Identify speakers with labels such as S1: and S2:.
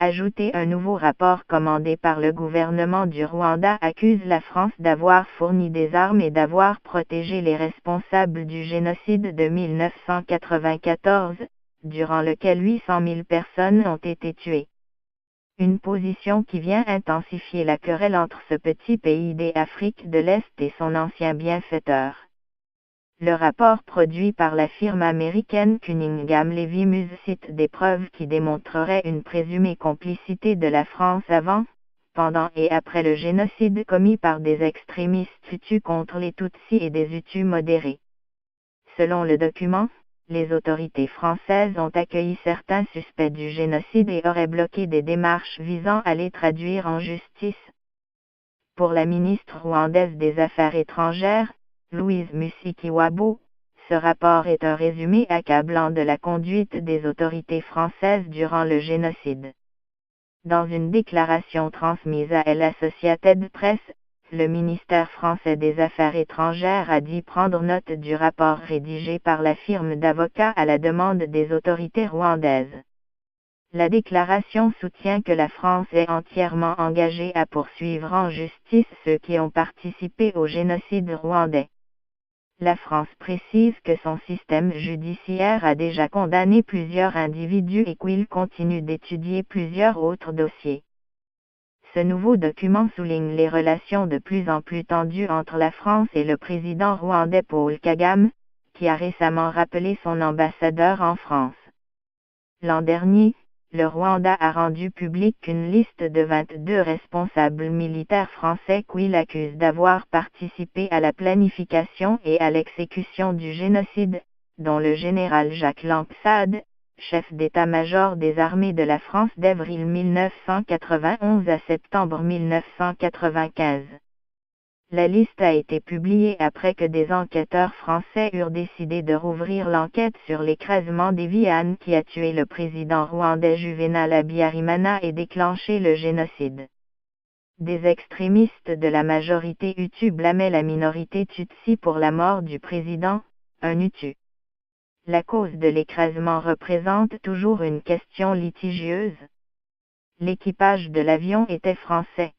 S1: Ajouté, un nouveau rapport commandé par le gouvernement du Rwanda accuse la France d'avoir fourni des armes et d'avoir protégé les responsables du génocide de 1994, durant lequel 800 000 personnes ont été tuées. Une position qui vient intensifier la querelle entre ce petit pays d'Afrique de l'Est et son ancien bienfaiteur. Le rapport produit par la firme américaine Cunningham Levy cite des preuves qui démontreraient une présumée complicité de la France avant, pendant et après le génocide commis par des extrémistes Hutus contre les Tutsis et des Hutus modérés. Selon le document, les autorités françaises ont accueilli certains suspects du génocide et auraient bloqué des démarches visant à les traduire en justice. Pour la ministre rwandaise des Affaires étrangères, Louise Mushikiwabo, ce rapport est un résumé accablant de la conduite des autorités françaises durant le génocide. Dans une déclaration transmise à l'Associated Press, le ministère français des Affaires étrangères a dit prendre note du rapport rédigé par la firme d'avocats à la demande des autorités rwandaises. La déclaration soutient que la France est entièrement engagée à poursuivre en justice ceux qui ont participé au génocide rwandais. La France précise que son système judiciaire a déjà condamné plusieurs individus et qu'il continue d'étudier plusieurs autres dossiers. Ce nouveau document souligne les relations de plus en plus tendues entre la France et le président rwandais Paul Kagame, qui a récemment rappelé son ambassadeur en France. L'an dernier, le Rwanda a rendu publique une liste de 22 responsables militaires français qu'il accuse d'avoir participé à la planification et à l'exécution du génocide, dont le général Jacques Lampsade, chef d'état-major des armées de la France d'avril 1991 à septembre 1995. La liste a été publiée après que des enquêteurs français eurent décidé de rouvrir l'enquête sur l'écrasement des Vianes qui a tué le président rwandais Juvenal Habyarimana et déclenché le génocide. Des extrémistes de la majorité Hutu blâmaient la minorité Tutsi pour la mort du président, un Hutu. La cause de l'écrasement représente toujours une question litigieuse. L'équipage de l'avion était français.